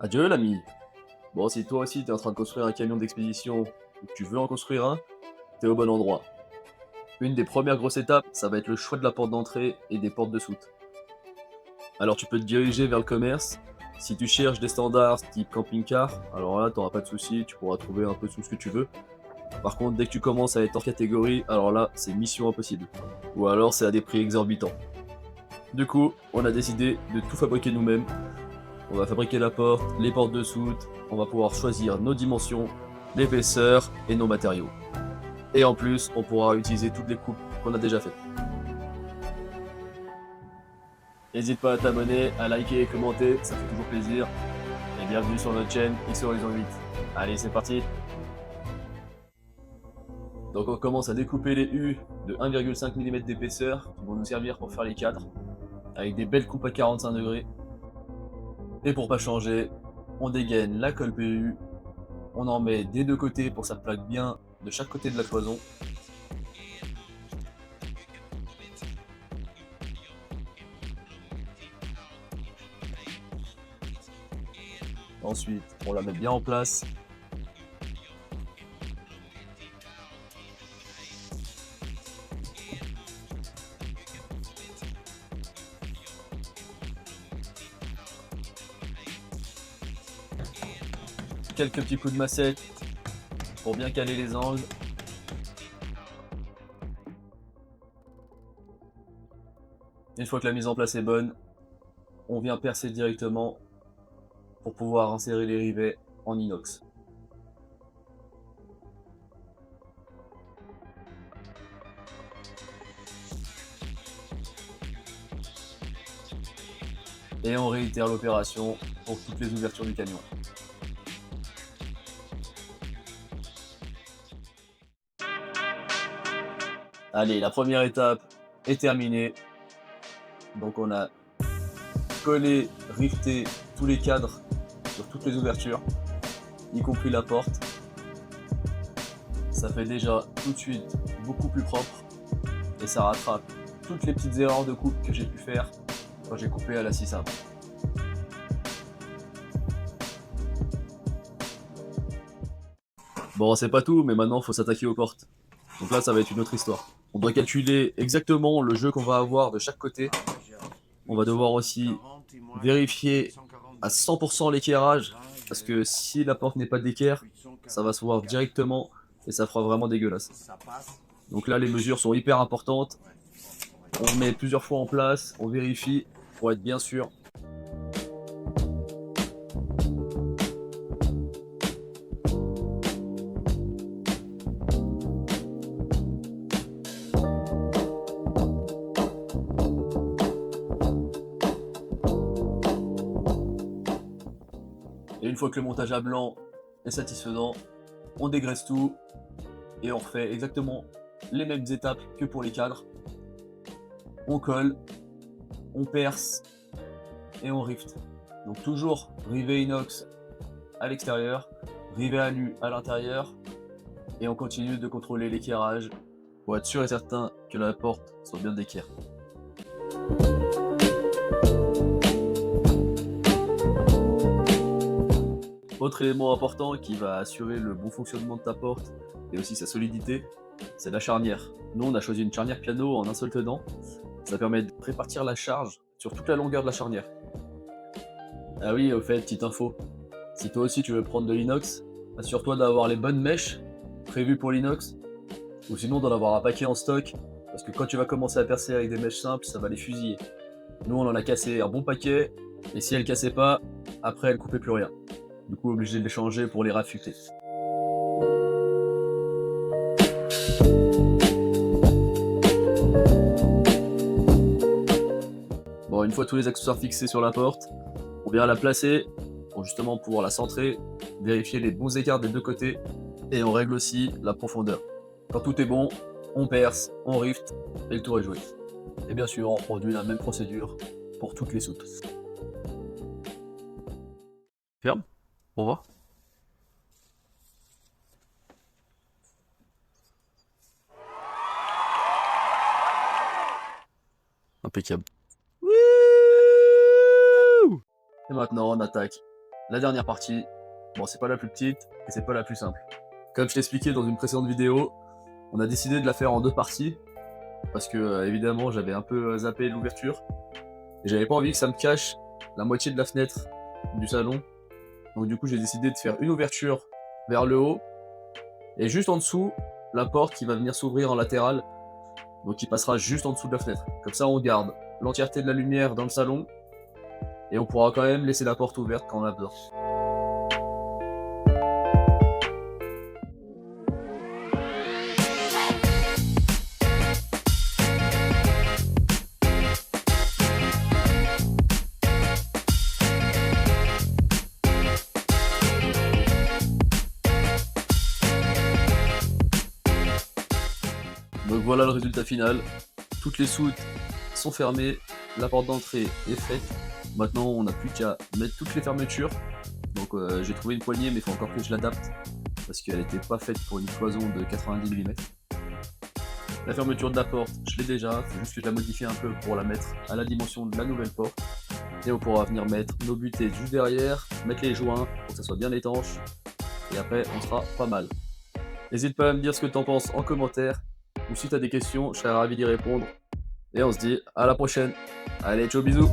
Adieu l'ami. Bon, si toi aussi t'es en train de construire un camion d'expédition ou que tu veux en construire un, t'es au bon endroit. Une des premières grosses étapes, ça va être le choix de la porte d'entrée et des portes de soute. Alors tu peux te diriger vers le commerce. Si tu cherches des standards type camping-car, alors là t'auras pas de soucis, tu pourras trouver un peu tout ce que tu veux. Par contre, dès que tu commences à être hors catégorie, alors là c'est mission impossible. Ou alors c'est à des prix exorbitants. Du coup, on a décidé de tout fabriquer nous-mêmes. On va fabriquer la porte, les portes de soute, on va pouvoir choisir nos dimensions, l'épaisseur et nos matériaux. Et en plus, on pourra utiliser toutes les coupes qu'on a déjà faites. N'hésite pas à t'abonner, à liker et commenter, ça fait toujours plaisir. Et bienvenue sur notre chaîne X Horizon 8. Allez, c'est parti. Donc on commence à découper les U de 1,5 mm d'épaisseur qui vont nous servir pour faire les cadres, avec des belles coupes à 45 degrés. Et pour pas changer, on dégaine la colle PU, on en met des deux côtés pour que ça plaque bien de chaque côté de la cloison. Ensuite, on la met bien en place. Quelques petits coups de massette pour bien caler les angles. Une fois que la mise en place est bonne, on vient percer directement pour pouvoir insérer les rivets en inox. Et on réitère l'opération pour toutes les ouvertures du camion. Allez, la première étape est terminée. Donc on a collé, rifté tous les cadres sur toutes les ouvertures, y compris la porte. Ça fait déjà tout de suite beaucoup plus propre et ça rattrape toutes les petites erreurs de coupe que j'ai pu faire quand j'ai coupé à la scie simple. Bon, c'est pas tout, mais maintenant il faut s'attaquer aux portes. Donc là, ça va être une autre histoire. On doit calculer exactement le jeu qu'on va avoir de chaque côté. On va devoir aussi vérifier à 100% l'équerrage, parce que si la porte n'est pas d'équerre, ça va se voir directement et ça fera vraiment dégueulasse. Donc là, les mesures sont hyper importantes. On met plusieurs fois en place, on vérifie pour être bien sûr. Et une fois que le montage à blanc est satisfaisant, on dégraisse tout et on refait exactement les mêmes étapes que pour les cadres. On colle, on perce et on rift. Donc toujours rivet inox à l'extérieur, rivet alu à l'intérieur, et on continue de contrôler l'équerrage pour être sûr et certain que la porte soit bien d'équerre. Autre élément important qui va assurer le bon fonctionnement de ta porte et aussi sa solidité, c'est la charnière. Nous on a choisi une charnière piano en un seul tenant, ça permet de répartir la charge sur toute la longueur de la charnière. Ah oui, au fait, petite info, si toi aussi tu veux prendre de l'inox, assure-toi d'avoir les bonnes mèches prévues pour l'inox, ou sinon d'en avoir un paquet en stock, parce que quand tu vas commencer à percer avec des mèches simples, ça va les fusiller. Nous on en a cassé un bon paquet, et si elles cassaient pas, après elles coupaient plus rien. Du coup obligé de les changer pour les raffûter. Bon, une fois tous les accessoires fixés sur la porte, on vient la placer pour justement pouvoir la centrer, vérifier les bons écarts des deux côtés, et on règle aussi la profondeur. Quand tout est bon, on perce, on rift, et le tour est joué. Et bien sûr, on reproduit la même procédure pour toutes les soutes. Ferme, on va. Impeccable. Wouh! Et maintenant, on attaque La dernière partie, bon, c'est pas la plus petite et c'est pas la plus simple. Comme je t'ai expliqué dans une précédente vidéo, on a décidé de la faire en 2 parties parce que, évidemment, j'avais un peu zappé l'ouverture et j'avais pas envie que ça me cache la moitié de la fenêtre du salon. Donc du coup, j'ai décidé de faire une ouverture vers le haut et juste en dessous, la porte qui va venir s'ouvrir en latéral, donc qui passera juste en dessous de la fenêtre. Comme ça, on garde l'entièreté de la lumière dans le salon et on pourra quand même laisser la porte ouverte quand on a besoin. Donc voilà le résultat final. Toutes les soutes sont fermées, la porte d'entrée est faite. Maintenant, on n'a plus qu'à mettre toutes les fermetures. Donc j'ai trouvé une poignée, mais il faut encore que je l'adapte parce qu'elle n'était pas faite pour une cloison de 90 mm. La fermeture de la porte, je l'ai déjà, il faut juste que je la modifie un peu pour la mettre à la dimension de la nouvelle porte. Et on pourra venir mettre nos butées juste derrière, mettre les joints pour que ça soit bien étanche. Et après, on sera pas mal. N'hésite pas à me dire ce que t'en penses en commentaire. Ou si t'as des questions, je serai ravi d'y répondre. Et on se dit à la prochaine. Allez, ciao, bisous.